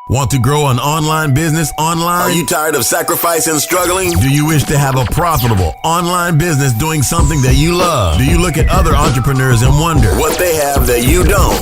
Want to grow an online business online? Are you tired of sacrifice and struggling? Do you wish to have a profitable online business doing something that you love? Do you look at other entrepreneurs and wonder what they have that you don't?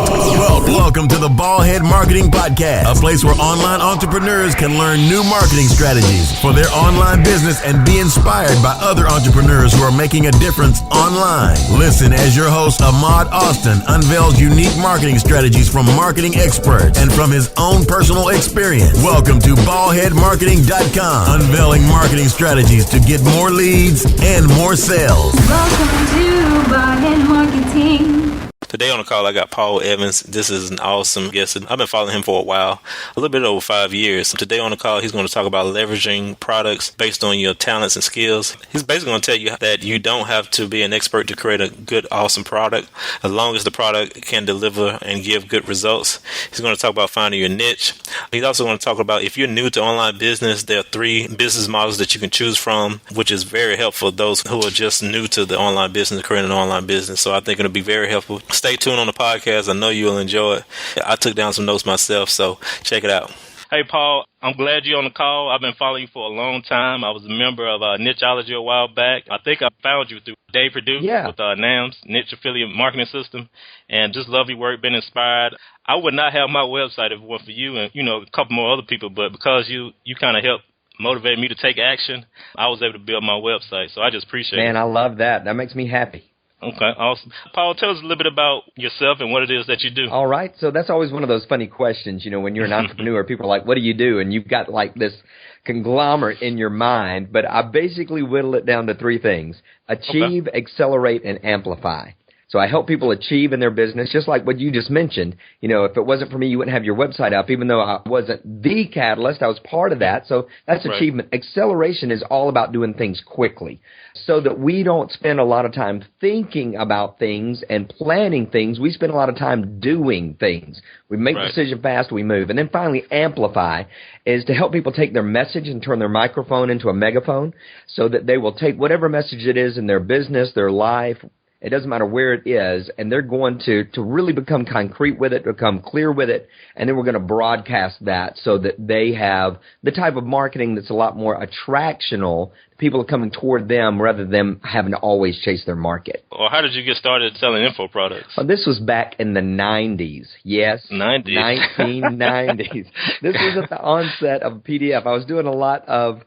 Welcome to the Ballhead Marketing Podcast, a place where online entrepreneurs can learn new marketing strategies for their online business and be inspired by other entrepreneurs who are making a difference online. Listen as your host, Ahmad Austin, unveils unique marketing strategies from marketing experts and from his own personal experience. Welcome to ballheadmarketing.com, unveiling marketing strategies to get more leads and more sales. Welcome to Ballhead Marketing. Today on the call, I got Paul Evans. This is an awesome guest. I've been following him for a while, a little bit over 5 years. Today on the call, he's going to talk about leveraging products based on your talents and skills. He's basically going to tell you that you don't have to be an expert to create a good, awesome product, as long as the product can deliver and give good results. He's going to talk about finding your niche. He's also going to talk about if you're new to online business, there are 3 business models that you can choose from, which is very helpful for those who are just new to the online business, creating an online business. So I think it'll be very helpful. Stay tuned on the podcast. I know you'll enjoy it. I took down some notes myself, so check it out. Hey, Paul, I'm glad you're on the call. I've been following you for a long time. I was a member of Nicheology a while back. I think I found you through Dave Perdue with NAMS, Niche Affiliate Marketing System, and just love your work, been inspired. I would not have my website if it weren't for you and, a couple more other people, but because you kind of helped motivate me to take action, I was able to build my website, so I just appreciate it. Man, I love that. That makes me happy. Okay, awesome. Paul, tell us a little bit about yourself and what it is that you do. All right, so that's always one of those funny questions, when you're an entrepreneur, people are like, what do you do? And you've got like this conglomerate in your mind, but I basically whittle it down to 3 things: achieve, accelerate, and amplify. So I help people achieve in their business, just like what you just mentioned. If it wasn't for me, you wouldn't have your website up, even though I wasn't the catalyst. I was part of that. So that's achievement. Acceleration is all about doing things quickly so that we don't spend a lot of time thinking about things and planning things. We spend a lot of time doing things. We make a decision fast, we move. And then finally, amplify is to help people take their message and turn their microphone into a megaphone so that they will take whatever message it is in their business, their life, it doesn't matter where it is, and they're going to really become concrete with it, become clear with it, and then we're going to broadcast that so that they have the type of marketing that's a lot more attractional. People are coming toward them rather than them having to always chase their market. Well, how did you get started selling info products? Well, this was back in the 90s. Yes, 1990s. This was at the onset of PDF. I was doing a lot of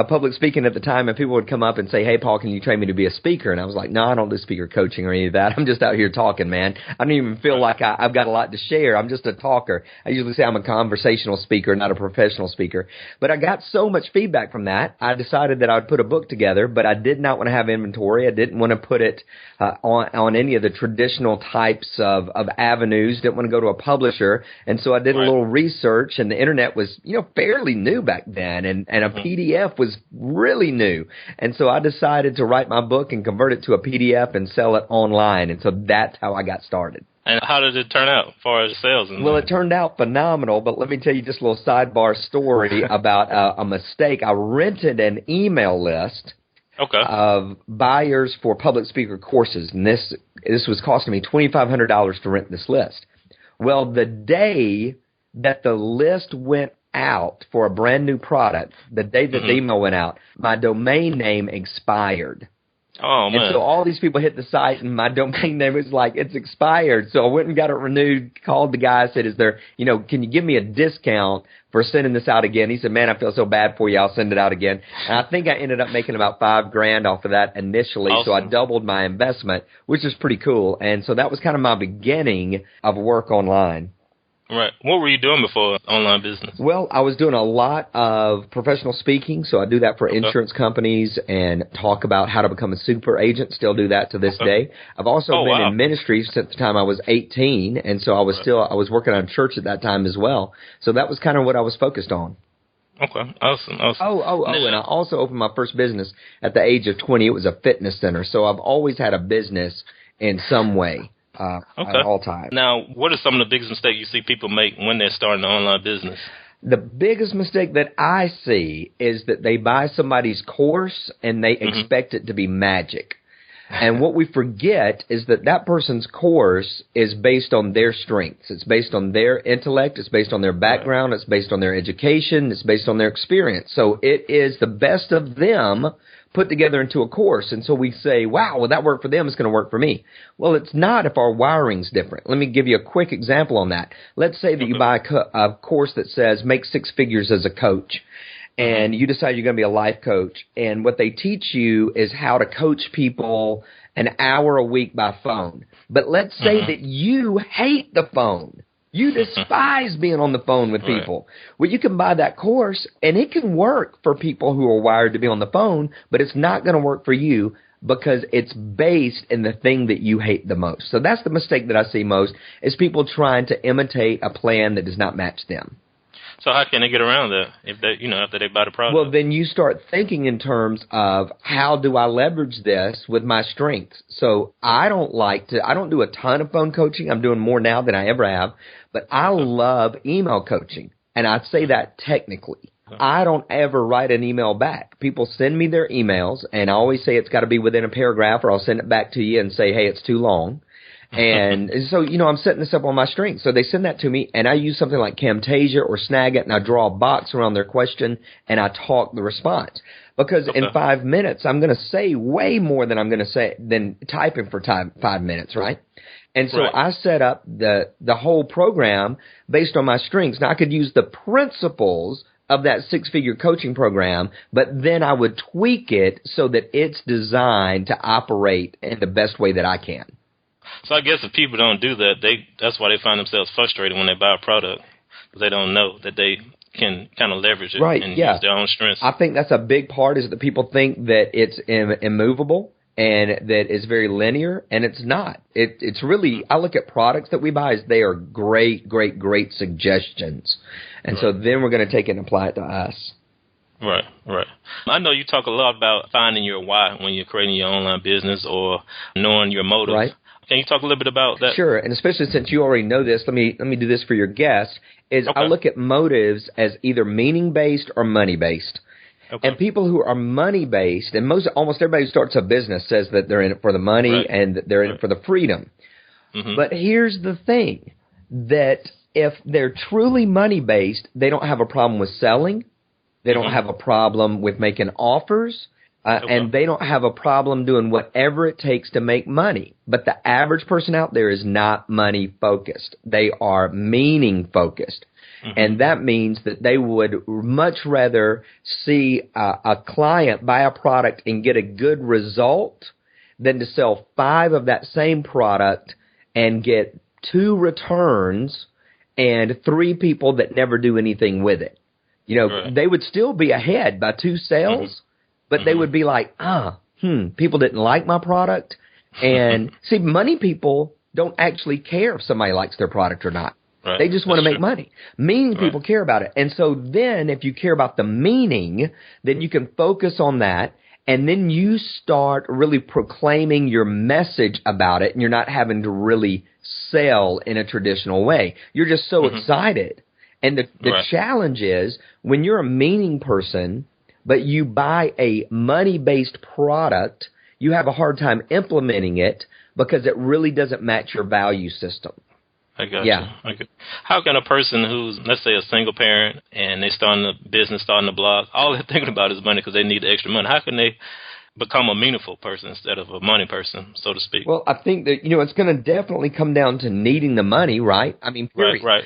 public speaking at the time, and people would come up and say, hey, Paul, can you train me to be a speaker? And I was like, no, I don't do speaker coaching or any of that. I'm just out here talking, man. I don't even feel like I've got a lot to share. I'm just a talker. I usually say I'm a conversational speaker, not a professional speaker. But I got so much feedback from that, I decided that I would put a book together, but I did not want to have inventory. I didn't want to put it on any of the traditional types of avenues. Didn't want to go to a publisher. And so I did a little research, and the internet was, fairly new back then, and a PDF was really new. And so I decided to write my book and convert it to a PDF and sell it online. And so that's how I got started. And how did it turn out as far as sales? Well, it turned out phenomenal, but let me tell you just a little sidebar story about a mistake. I rented an email list of buyers for public speaker courses, and this was costing me $2,500 to rent this list. Well, the day that the list went out for a brand new product, the day that the email went out, my domain name expired. Oh, man. And so all these people hit the site, and my domain name was like, it's expired. So I went and got it renewed, called the guy, said, can you give me a discount for sending this out again? He said, man, I feel so bad for you. I'll send it out again. And I think I ended up making about $5,000 off of that initially. Awesome. So I doubled my investment, which is pretty cool. And so that was kind of my beginning of work online. Right. What were you doing before online business? Well, I was doing a lot of professional speaking, so I do that for insurance companies and talk about how to become a super agent, still do that to this day. I've also been in ministry since the time I was 18, and so I was working on church at that time as well. So that was kind of what I was focused on. Okay, awesome. And I also opened my first business at the age of 20. It was a fitness center, so I've always had a business in some way. At all times. Now, what are some of the biggest mistakes you see people make when they're starting an online business? The biggest mistake that I see is that they buy somebody's course and they expect it to be magic. And what we forget is that that person's course is based on their strengths. It's based on their intellect. It's based on their background. It's based on their education. It's based on their experience. So it is the best of them put together into a course. And so we say, wow, well, that worked for them. It's going to work for me. Well, it's not if our wiring's different. Let me give you a quick example on that. Let's say that you buy a course that says make 6 figures as a coach. And you decide you're going to be a life coach. And what they teach you is how to coach people an hour a week by phone. But let's say that you hate the phone. You despise being on the phone with people. Well, you can buy that course, and it can work for people who are wired to be on the phone, but it's not going to work for you because it's based in the thing that you hate the most. So that's the mistake that I see most, is people trying to imitate a plan that does not match them. So how can they get around that if they, after they buy the product? Well, then you start thinking in terms of how do I leverage this with my strengths. So I don't do a ton of phone coaching. I'm doing more now than I ever have, but I love email coaching. And I say that technically. I don't ever write an email back. People send me their emails, and I always say it's got to be within a paragraph, or I'll send it back to you and say, hey, it's too long. And so, I'm setting this up on my strengths. So they send that to me, and I use something like Camtasia or Snagit, and I draw a box around their question, and I talk the response. Because in 5 minutes, I'm going to say way more than I'm going to say than typing for 5 minutes, right? And so I set up the whole program based on my strengths. Now, I could use the principles of that 6-figure coaching program, but then I would tweak it so that it's designed to operate in the best way that I can. So I guess if people don't do that, that's why they find themselves frustrated when they buy a product, because they don't know that they can kind of leverage it and use their own strengths. I think that's a big part, is that people think that it's immovable and that it's very linear, and it's not. It's really, I look at products that we buy as they are great, great, great suggestions. And so then we're going to take it and apply it to us. Right. I know you talk a lot about finding your why when you're creating your online business or knowing your motive. Right. Can you talk a little bit about that? Sure, and especially since you already know this, let me do this for your guests, I look at motives as either meaning-based or money-based. Okay. And people who are money-based, and almost everybody who starts a business says that they're in it for the money and that they're in it for the freedom. Mm-hmm. But here's the thing, that if they're truly money-based, they don't have a problem with selling. They don't have a problem with making offers. And they don't have a problem doing whatever it takes to make money. But the average person out there is not money-focused. They are meaning-focused. Mm-hmm. And that means that they would much rather see a client buy a product and get a good result than to sell 5 of that same product and get 2 returns and 3 people that never do anything with it. They would still be ahead by 2 sales, but they would be like, people didn't like my product. And see, money people don't actually care if somebody likes their product or not. Right. They just want to make money. Meaning people care about it. And so then if you care about the meaning, then you can focus on that. And then you start really proclaiming your message about it. And you're not having to really sell in a traditional way. You're just so excited. And the challenge is when you're a meaning person, but you buy a money-based product, you have a hard time implementing it because it really doesn't match your value system. I got you. Okay. How can a person who's, let's say, a single parent and they starting a business, starting a blog, all they're thinking about is money because they need the extra money, how can they become a meaningful person instead of a money person, so to speak? Well, I think that, it's going to definitely come down to needing the money, right? I mean, period. Right.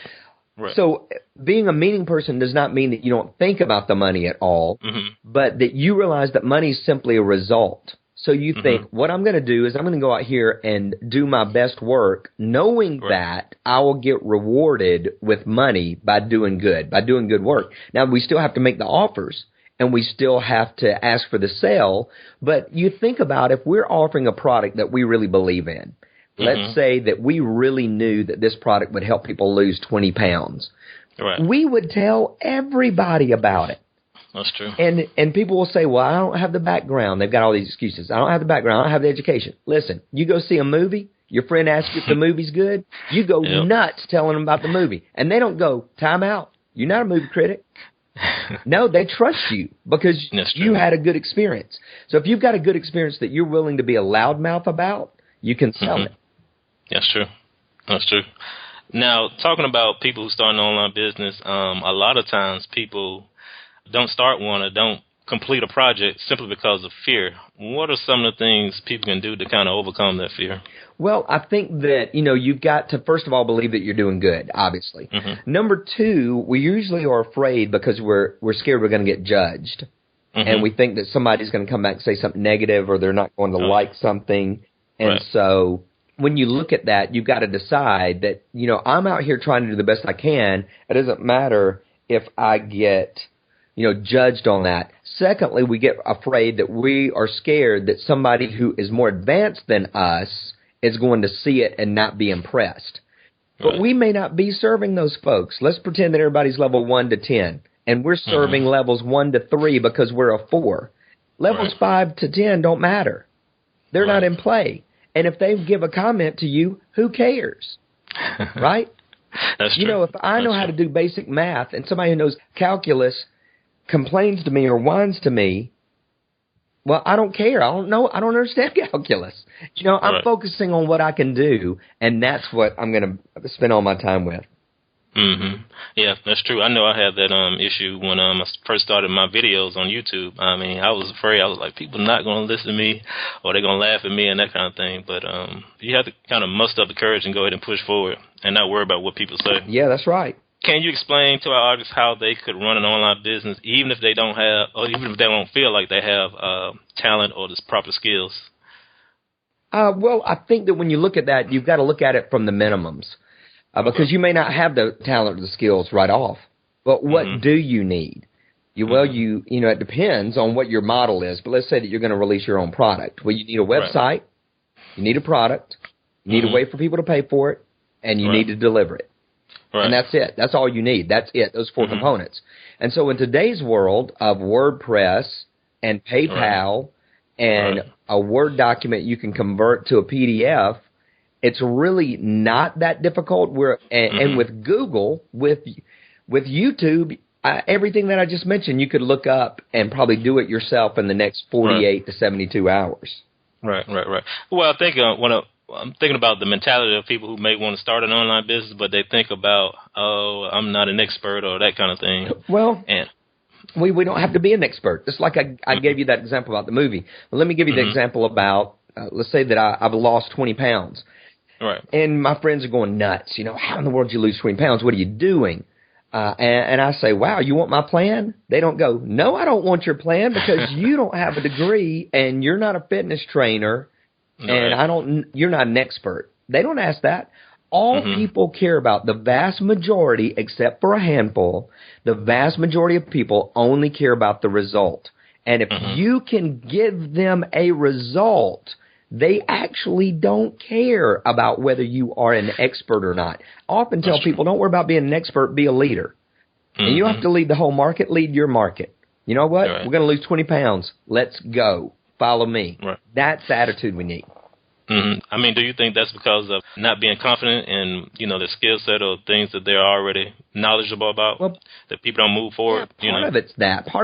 So being a meaning person does not mean that you don't think about the money at all, but that you realize that money is simply a result. So you think, what I'm going to do is I'm going to go out here and do my best work, knowing that I will get rewarded with money by doing good work. Now, we still have to make the offers, and we still have to ask for the sale, but you think about if we're offering a product that we really believe in. Let's say that we really knew that this product would help people lose 20 pounds. Right. We would tell everybody about it. That's true. And people will say, well, I don't have the background. They've got all these excuses. I don't have the background. I don't have the education. Listen, you go see a movie. Your friend asks you if the movie's good. You go nuts telling them about the movie. And they don't go, time out. You're not a movie critic. No, they trust you because That's true. you had a good experience. So if you've got a good experience that you're willing to be a loudmouth about, you can sell it. That's true. That's true. Now, talking about people who start an online business, a lot of times people don't start one or don't complete a project simply because of fear. What are some of the things people can do to kind of overcome that fear? Well, I think that, you've got to, first of all, believe that you're doing good, obviously. Number two, we usually are afraid because we're scared we're going to get judged. And we think that somebody's going to come back and say something negative or they're not going to like something. And so when you look at that, you've got to decide that, I'm out here trying to do the best I can. It doesn't matter if I get, judged on that. Secondly, we get afraid that we are scared that somebody who is more advanced than us is going to see it and not be impressed. But we may not be serving those folks. Let's pretend that everybody's level 1 to 10, and we're serving levels 1 to 3 because we're a 4. Levels 5 to 10 don't matter. They're not in play. And if they give a comment to you, who cares? Right? That's true. If I know how to do basic math and somebody who knows calculus complains to me or whines to me, well, I don't care. I don't know. I don't understand calculus. I'm focusing on what I can do, and that's what I'm going to spend all my time with. Yeah, that's true. I know I had that issue when I first started my videos on YouTube. I mean, I was afraid. I was like, people are not going to listen to me, or they're going to laugh at me and that kind of thing. But you have to kind of muster up the courage and go ahead and push forward and not worry about what people say. Yeah, that's right. Can you explain to our audience how they could run an online business, even if they don't have, or even if they don't feel like they have talent or the proper skills? Well, I think that when you look at that, you've got to look at it from the minimums. Because you may not have the talent or the skills right off. But what do you need? It depends on what your model is. But let's say that you're going to release your own product. Well, you need a website, you need a product, you need a way for people to pay for it, and you need to deliver it. And that's it. That's all you need. That's it, those 4 components. And so in today's world of WordPress and PayPal and a Word document you can convert to a PDF, it's really not that difficult. And with Google, with YouTube, everything that I just mentioned, you could look up and probably do it yourself in the next 48 to 72 hours. Right. Well, I think I'm thinking about the mentality of people who may want to start an online business, but they think about, I'm not an expert or that kind of thing. Well, we don't have to be an expert. Just like I gave you that example about the movie. Well, let me give you the example about, let's say that I've lost 20 pounds. Right. And my friends are going nuts. How in the world did you lose 20 pounds? What are you doing? And I say, wow, you want my plan? They don't go, no, I don't want your plan because you don't have a degree and you're not a fitness trainer and you're not an expert. They don't ask that. All people care about, the vast majority, except for a handful, the vast majority of people only care about the result. And if you can give them a result, they actually don't care about whether you are an expert or not. I often tell people, don't worry about being an expert, be a leader. And you don't have to lead the whole market, lead your market. You know what? We're going to lose 20 pounds. Let's go. Follow me. That's the attitude we need. I mean, do you think that's because of not being confident in, their skill set or things that they're already knowledgeable about, that people don't move forward? Yeah, part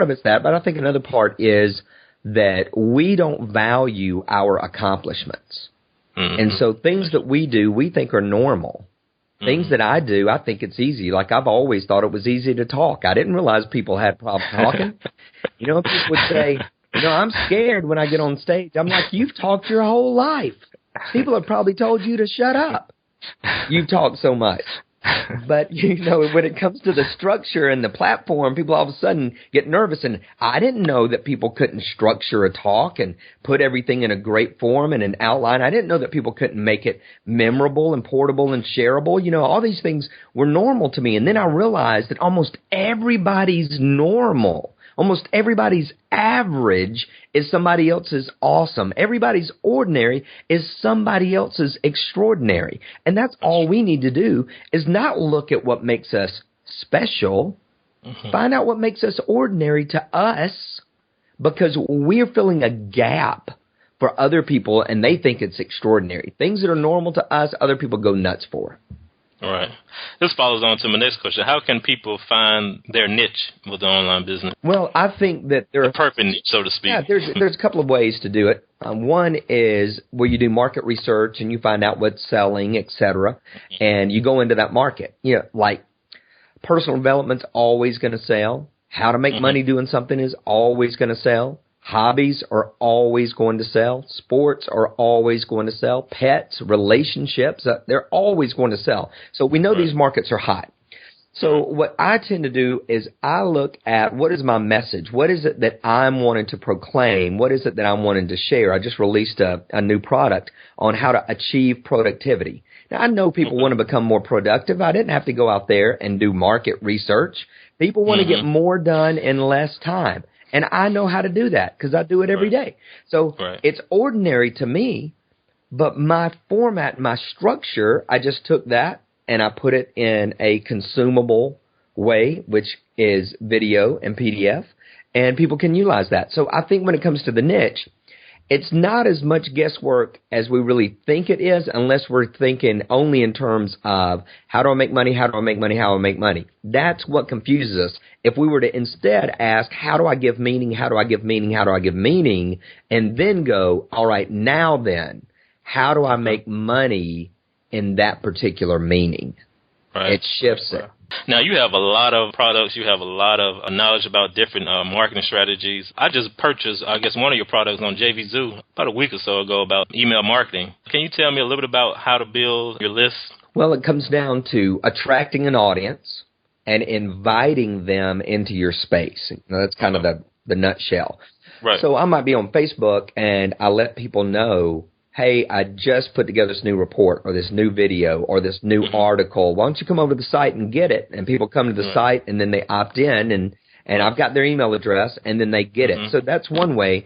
of it's that. But I think another part is that we don't value our accomplishments. And so things that we do, we think are normal. Things that I do, I think it's easy. Like I've always thought it was easy to talk. I didn't realize people had problems talking. People would say, I'm scared when I get on stage. I'm like, you've talked your whole life. People have probably told you to shut up. You've talked so much. But, when it comes to the structure and the platform, people all of a sudden get nervous. And I didn't know that people couldn't structure a talk and put everything in a great form and an outline. I didn't know that people couldn't make it memorable and portable and shareable. All these things were normal to me. And then I realized that almost everybody's normal. Almost everybody's average is somebody else's awesome. Everybody's ordinary is somebody else's extraordinary. And that's all we need to do is not look at what makes us special. Find out what makes us ordinary to us, because we're filling a gap for other people and they think it's extraordinary. Things that are normal to us, other people go nuts for. All right. This follows on to my next question. How can people find their niche with the online business? Well, I think that there are the perfect niche, so to speak. Yeah, there's a couple of ways to do it. One is where you do market research and you find out what's selling, et cetera, and you go into that market. You know, like personal development's always going to sell. How to make money doing something is always going to sell. Hobbies are always going to sell. Sports are always going to sell. Pets, relationships, they're always going to sell. So we know these markets are hot. So what I tend to do is I look at what is my message? What is it that I'm wanting to proclaim? What is it that I'm wanting to share? I just released a new product on how to achieve productivity. Now, I know people want to become more productive. I didn't have to go out there and do market research. People want to get more done in less time. And I know how to do that because I do it every day. So it's ordinary to me, but my format, my structure, I just took that and I put it in a consumable way, which is video and PDF, and people can utilize that. So I think when it comes to the niche, it's not as much guesswork as we really think it is unless we're thinking only in terms of how do I make money, how do I make money, how do I make money. That's what confuses us. If we were to instead ask, how do I give meaning, how do I give meaning, how do I give meaning, and then go, all right, now then, how do I make money in that particular meaning? It shifts it. Now, you have a lot of products. You have a lot of knowledge about different marketing strategies. I just purchased, I guess, one of your products on JVZoo about a week or so ago about email marketing. Can you tell me a little bit about how to build your list? Well, it comes down to attracting an audience and inviting them into your space. Now, that's kind of the nutshell. Right. So I might be on Facebook and I let people know, hey, I just put together this new report or this new video or this new article. Why don't you come over to the site and get it? And people come to the site and then they opt in and I've got their email address and then they get it. So that's one way.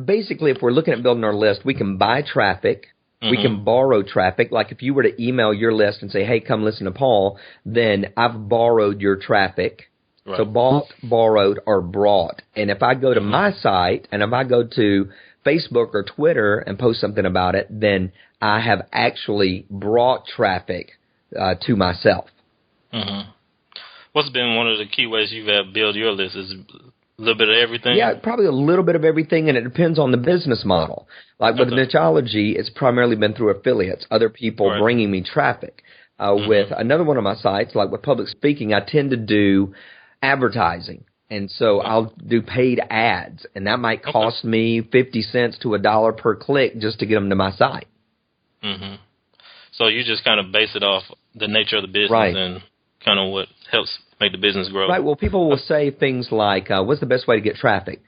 Basically, if we're looking at building our list, we can buy traffic. We can borrow traffic. Like if you were to email your list and say, hey, come listen to Paul, then I've borrowed your traffic. Right. So bought, borrowed, or brought. And if I go to my site and if I go to Facebook or Twitter and post something about it, then I have actually brought traffic to myself. What's been one of the key ways you've built your list? Is a little bit of everything? Yeah, probably a little bit of everything, and it depends on the business model. Like with Nichology, it's primarily been through affiliates, other people bringing me traffic. With another one of my sites, like with public speaking, I tend to do advertising. And so I'll do paid ads, and that might cost me 50 cents to $1 per click just to get them to my site. So you just kind of base it off the nature of the business and kind of what helps make the business grow. Right. Well, people will say things like, what's the best way to get traffic?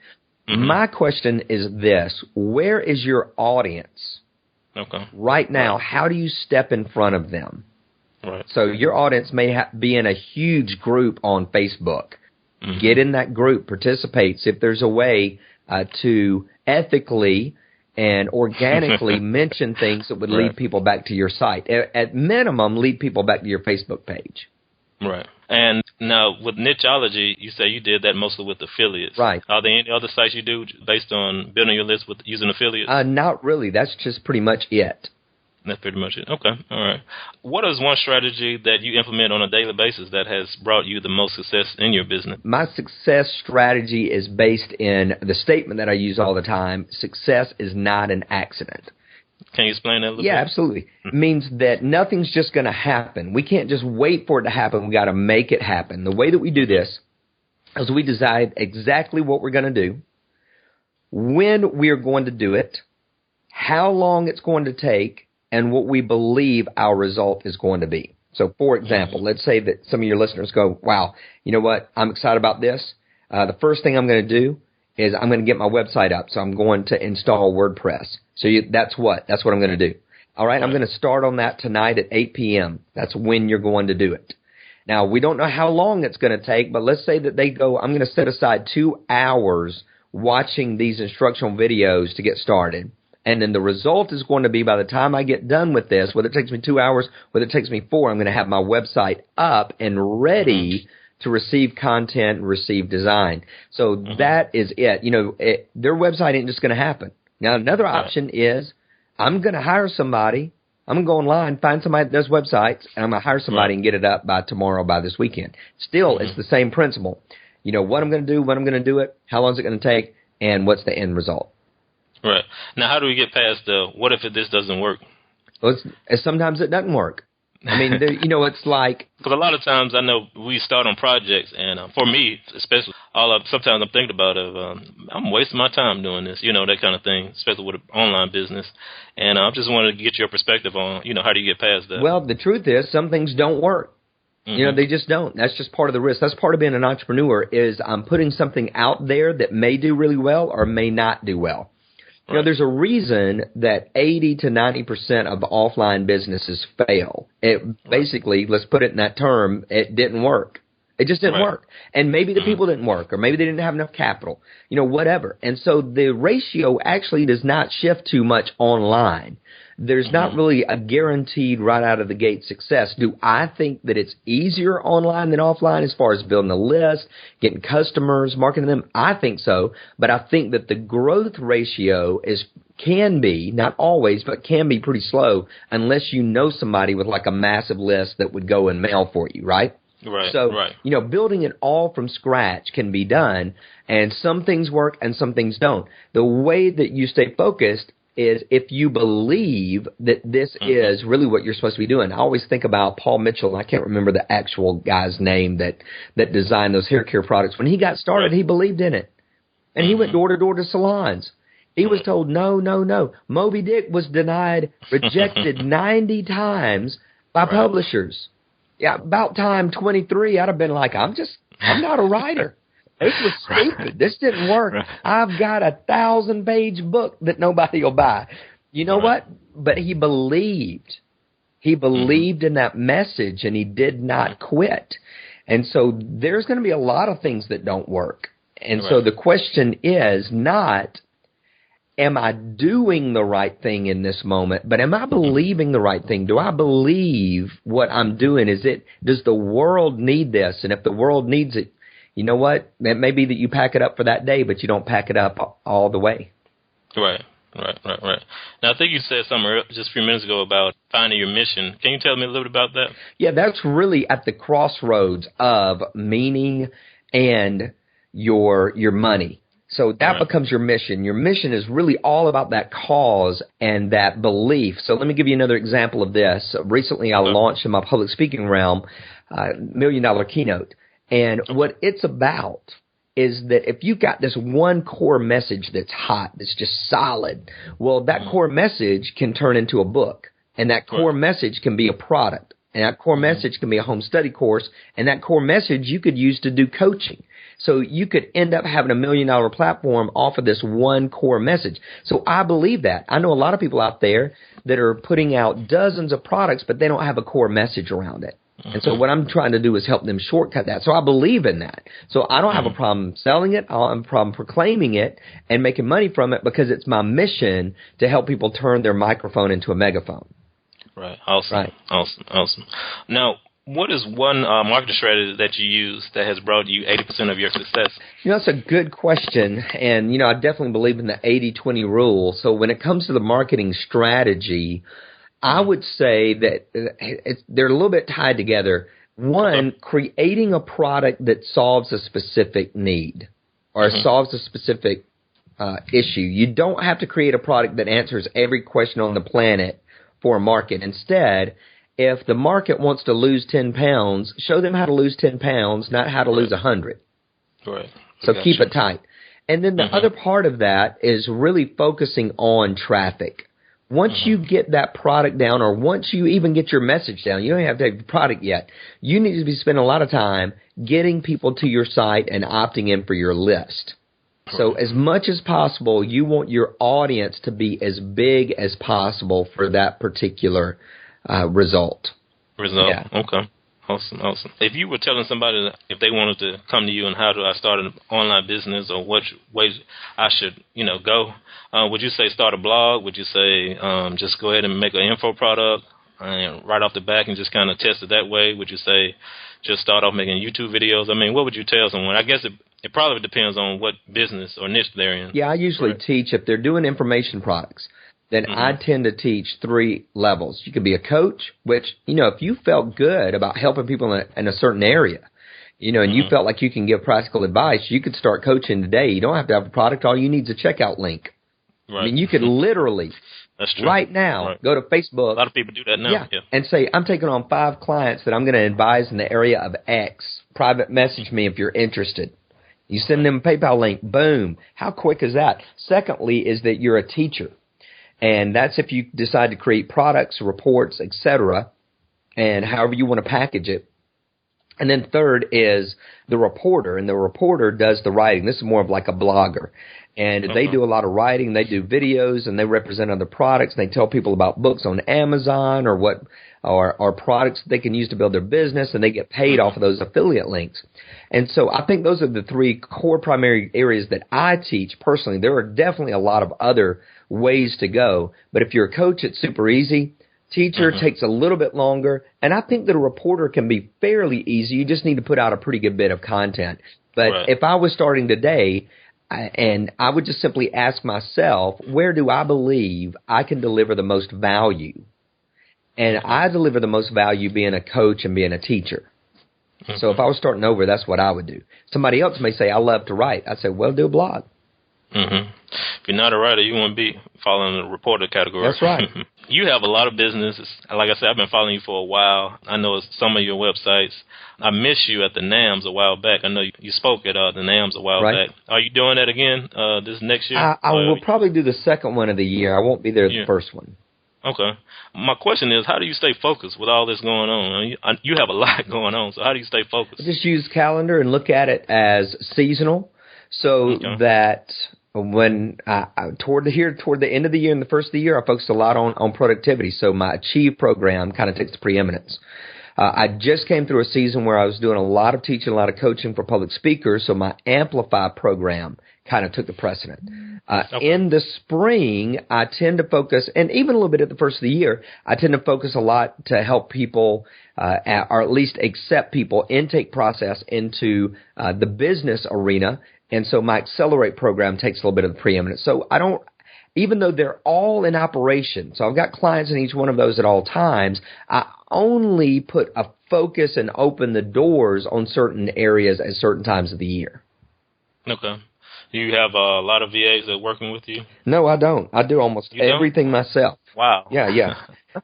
My question is this. Where is your audience right now? How do you step in front of them? Right. So your audience may be in a huge group on Facebook. Get in that group, participate. See if there's a way to ethically and organically mention things that would lead people back to your site. At minimum, lead people back to your Facebook page. Right. And now with Nichology, you say you did that mostly with affiliates. Right. Are there any other sites you do based on building your list with using affiliates? Not really. That's just pretty much it. That's pretty much it. Okay. All right. What is one strategy that you implement on a daily basis that has brought you the most success in your business? My success strategy is based in the statement that I use all the time. Success is not an accident. Can you explain that a little bit? Yeah, absolutely. It means that nothing's just going to happen. We can't just wait for it to happen. We got to make it happen. The way that we do this is we decide exactly what we're going to do, when we're going to do it, how long it's going to take, and what we believe our result is going to be. So, for example, let's say that some of your listeners go, wow, you know what, I'm excited about this. The first thing I'm going to do is I'm going to get my website up. So I'm going to install WordPress. So that's what I'm going to do. All right, I'm going to start on that tonight at 8 p.m. That's when you're going to do it. Now, we don't know how long it's going to take, but let's say that they go, I'm going to set aside 2 hours watching these instructional videos to get started. And then the result is going to be by the time I get done with this, whether it takes me 2 hours, whether it takes me 4, I'm going to have my website up and ready to receive content and receive design. So that is it. You know, their website ain't just going to happen. Now, another option is I'm going to hire somebody I'm going to go online, find somebody that does websites, and I'm going to hire somebody and get it up by tomorrow, by this weekend. Still, it's the same principle. You know, what I'm going to do, when I'm going to do it, how long is it going to take, and what's the end result. Right. Now, how do we get past the what if this doesn't work? Well, sometimes it doesn't work. I mean, you know, it's like... Because a lot of times I know we start on projects, and for me, especially, sometimes I'm thinking about I'm wasting my time doing this, you know, that kind of thing, especially with an online business. And I just wanted to get your perspective on, you know, how do you get past that? Well, the truth is some things don't work. You know, they just don't. That's just part of the risk. That's part of being an entrepreneur is I'm putting something out there that may do really well or may not do well. You know, there's a reason that 80 to 90% of offline businesses fail. Basically, let's put it in that term, it didn't work. It just didn't work. And maybe the people didn't work, or maybe they didn't have enough capital, you know, whatever. And so the ratio actually does not shift too much online. There's not really a guaranteed right out of the gate success. Do I think that it's easier online than offline as far as building a list, getting customers, marketing them? I think so. But I think that the growth ratio can be, not always, but can be pretty slow unless you know somebody with like a massive list that would go and mail for you, right? Right. So, you know, building it all from scratch can be done, and some things work and some things don't. The way that you stay focused is if you believe that this is really what you're supposed to be doing. I always think about Paul Mitchell. I can't remember the actual guy's name that designed those hair care products. When he got started, he believed in it. And he went door to door to salons. He was told, no, no, no. Moby Dick was denied, rejected 90 times by publishers. Yeah, about time 23, I'd have been like, I'm not a writer. This was stupid. This didn't work. I've got a 1,000-page book that nobody will buy. You know what? But he believed. He believed in that message, and he did not quit. And so there's going to be a lot of things that don't work. And so the question is not, am I doing the right thing in this moment, but am I believing the right thing? Do I believe what I'm doing? Does the world need this? And if the world needs it, you know what? It may be that you pack it up for that day, but you don't pack it up all the way. Right. Now, I think you said something just a few minutes ago about finding your mission. Can you tell me a little bit about that? Yeah, that's really at the crossroads of meaning and your money. So that becomes your mission. Your mission is really all about that cause and that belief. So let me give you another example of this. Recently, I launched in my public speaking realm $1 Million Keynote. And what it's about is that if you've got this one core message that's hot, that's just solid, well, that core message can turn into a book. And that core message can be a product. And that core message can be a home study course. And that core message you could use to do coaching. So you could end up having $1 million platform off of this one core message. So I believe that. I know a lot of people out there that are putting out dozens of products, but they don't have a core message around it. And so what I'm trying to do is help them shortcut that. So I believe in that. So I don't have a problem selling it. I don't have a problem proclaiming it and making money from it because it's my mission to help people turn their microphone into a megaphone. Right. Awesome. Awesome. Now, what is one marketing strategy that you use that has brought you 80% of your success? You know, that's a good question. And, you know, I definitely believe in the 80-20 rule. So when it comes to the marketing strategy, I would say that they're a little bit tied together. One, creating a product that solves a specific need or solves a specific issue. You don't have to create a product that answers every question on the planet for a market. Instead, if the market wants to lose 10 pounds, show them how to lose 10 pounds, not how to lose 100. Right. So keep it tight. And then the other part of that is really focusing on traffic. Once you get that product down, or once you even get your message down, you don't have to have the product yet. You need to be spending a lot of time getting people to your site and opting in for your list. So as much as possible, you want your audience to be as big as possible for that particular result. Yeah. Okay. Awesome. If you were telling somebody if they wanted to come to you and how do I start an online business or which ways I should, go, would you say start a blog? Would you say just go ahead and make an info product and right off the back and just kind of test it that way? Would you say just start off making YouTube videos? I mean, what would you tell someone? I guess it probably depends on what business or niche they're in. Yeah, I usually teach if they're doing information products, then I tend to teach 3 levels. You could be a coach, which, if you felt good about helping people in a certain area, and you felt like you can give practical advice, you could start coaching today. You don't have to have a product. All you need is a checkout link. Right. I mean, you could literally That's true. right now go to Facebook. A lot of people do that now. Yeah. And say, I'm taking on 5 clients that I'm going to advise in the area of X. Private message me if you're interested. You send them a PayPal link. Boom. How quick is that? Secondly is that you're a teacher. And that's if you decide to create products, reports, etc., and however you want to package it. And then third is the reporter, and the reporter does the writing. This is more of like a blogger. And they do a lot of writing, they do videos, and they represent other products, and they tell people about books on Amazon or products they can use to build their business, and they get paid off of those affiliate links. And so I think those are the 3 core primary areas that I teach personally. There are definitely a lot of other ways to go, but if you're a coach, it's super easy. Teacher takes a little bit longer, and I think that a reporter can be fairly easy. You just need to put out a pretty good bit of content. But if I was starting today, and I would just simply ask myself, where do I believe I can deliver the most value? And I deliver the most value being a coach and being a teacher. So if I was starting over, that's what I would do. Somebody else may say, I love to write. I'd say, well, do a blog. If you're not a writer, you won't be following the reporter category. That's right. You have a lot of businesses. Like I said, I've been following you for a while. I know some of your websites. I missed you at the NAMS a while back. I know you spoke at the NAMS a while back. Are you doing that again this next year? I will probably do the second one of the year. I won't be there the first one. Okay. My question is, how do you stay focused with all this going on? You have a lot going on, so how do you stay focused? I just use calendar and look at it as seasonal, so that when toward the end of the year and the first of the year, I focus a lot on productivity. So my Achieve program kind of takes the preeminence. I just came through a season where I was doing a lot of teaching, a lot of coaching for public speakers, so my Amplify program kind of took the precedent. In the spring, I tend to focus, and even a little bit at the first of the year, I tend to focus a lot to help people, or at least accept people, intake process into the business arena. And so my Accelerate program takes a little bit of the preeminence. So I don't, even though they're all in operation, so I've got clients in each one of those at all times, I only put a focus and open the doors on certain areas at certain times of the year. Okay. Do you have a lot of VAs that are working with you? No, I don't. I do almost everything myself. Wow. Yeah.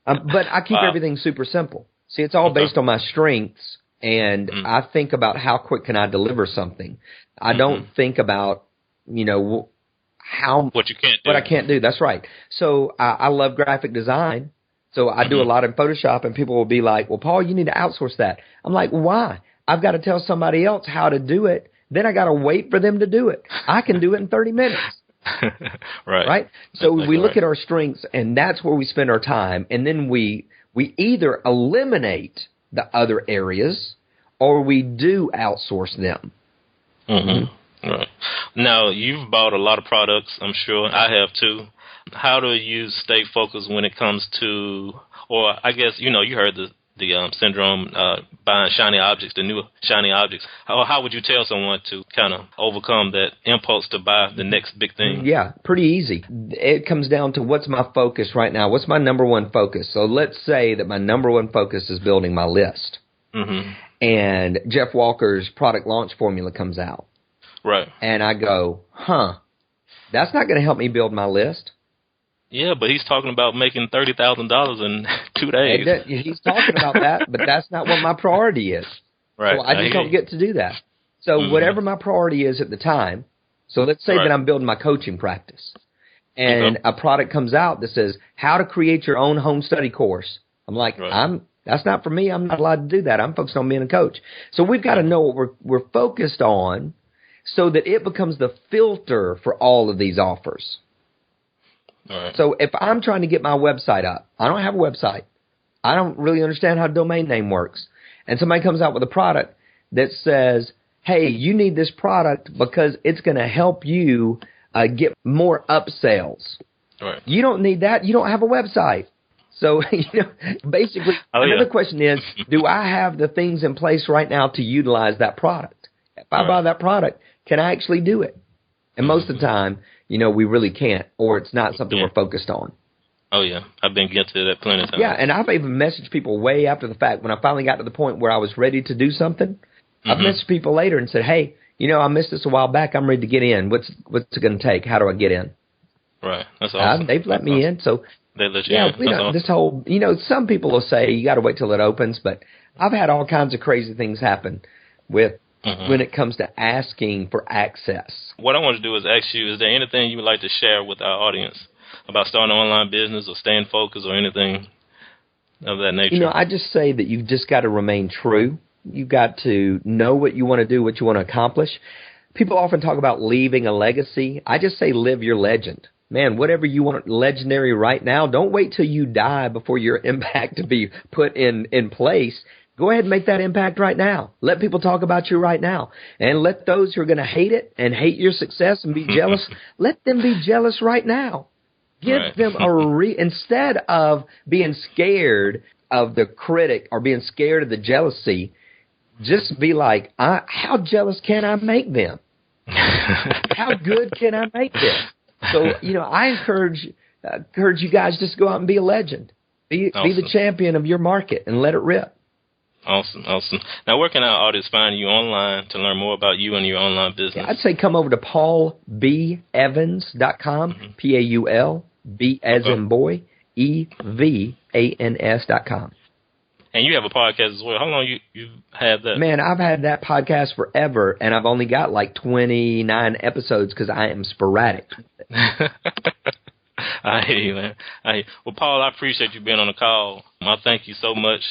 But I keep everything super simple. See, it's all based on my strengths, and I think about how quick can I deliver something. I don't think about, what you can't do. What I can't do. That's right. So I love graphic design. So I do a lot in Photoshop, and people will be like, well, Paul, you need to outsource that. I'm like, why? I've got to tell somebody else how to do it. Then I got to wait for them to do it. I can do it in 30 minutes. Right? So we look at our strengths, and that's where we spend our time. And then we either eliminate the other areas or we do outsource them. Right. Now, you've bought a lot of products, I'm sure. I have too. How do you stay focused when it comes to, or I guess, you heard the syndrome, buying shiny objects, the new shiny objects. How would you tell someone to kind of overcome that impulse to buy the next big thing? Yeah, pretty easy. It comes down to what's my focus right now. What's my number one focus? So let's say that my number one focus is building my list. And Jeff Walker's product launch formula comes out. Right. And I go, that's not going to help me build my list. Yeah, but he's talking about making $30,000 in 2 days. He's talking about that, but that's not what my priority is. Right. So I just don't get to do that. So whatever my priority is at the time, so let's say that I'm building my coaching practice, and a product comes out that says how to create your own home study course. I'm like, that's not for me. I'm not allowed to do that. I'm focused on being a coach. So we've got to know what we're focused on so that it becomes the filter for all of these offers. Right. So if I'm trying to get my website up, I don't have a website. I don't really understand how domain name works. And somebody comes out with a product that says, hey, you need this product because it's going to help you get more upsells. Right. You don't need that. You don't have a website. So, basically, another question is, do I have the things in place right now to utilize that product? If I buy that product, can I actually do it? And most of the time, we really can't, or it's not something we're focused on. Oh, yeah. I've been guilty of that plenty of times. Yeah, and I've even messaged people way after the fact. When I finally got to the point where I was ready to do something, I've messaged people later and said, hey, I missed this a while back. I'm ready to get in. What's it going to take? How do I get in? Right. That's awesome. They've let me in. So, they let you in. Awesome. This whole, some people will say you got to wait till it opens, but I've had all kinds of crazy things happen with when it comes to asking for access. What I want to do is ask you, is there anything you would like to share with our audience about starting an online business or staying focused or anything of that nature? I just say that you've just got to remain true. You've got to know what you want to do, what you want to accomplish. People often talk about leaving a legacy. I just say live your legend. Man, whatever you want legendary right now, don't wait till you die before your impact to be put in place. Go ahead and make that impact right now. Let people talk about you right now. And let those who are going to hate it and hate your success and be jealous, let them be jealous right now. Give them instead of being scared of the critic or being scared of the jealousy, just be like, how jealous can I make them? How good can I make them? So, I encourage you guys just go out and be a legend. Be the champion of your market and let it rip. Awesome. Now, where can our audience find you online to learn more about you and your online business? Yeah, I'd say come over to paulbevans.com, Paul, B as in boy, EVANS.com. And you have a podcast as well. How long you had that? Man, I've had that podcast forever, and I've only got like 29 episodes because I am sporadic. I hear you, man. Well, Paul, I appreciate you being on the call. I thank you so much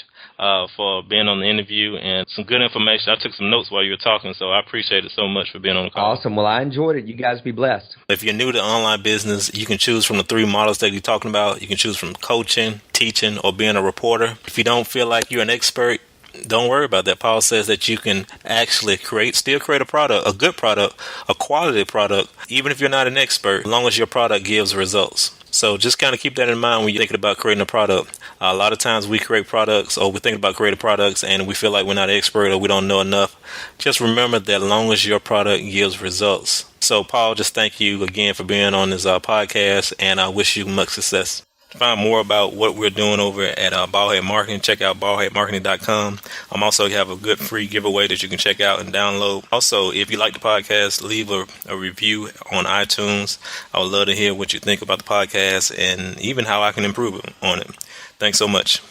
for being on the interview and some good information. I took some notes while you were talking, so I appreciate it so much for being on the call. Awesome. Well, I enjoyed it. You guys be blessed. If you're new to online business, you can choose from the 3 models that you're talking about. You can choose from coaching, teaching, or being a reporter. If you don't feel like you're an expert, don't worry about that. Paul says that you can actually still create a product, a good product, a quality product, even if you're not an expert, as long as your product gives results. So just kind of keep that in mind when you're thinking about creating a product. A lot of times we create products or we think about creating products and we feel like we're not an expert or we don't know enough. Just remember that as long as your product gives results. So Paul, just thank you again for being on this podcast, and I wish you much success. To find more about what we're doing over at Ballhead Marketing, check out ballheadmarketing.com. Also have a good free giveaway that you can check out and download. Also, if you like the podcast, leave a review on iTunes. I would love to hear what you think about the podcast and even how I can improve on it. Thanks so much.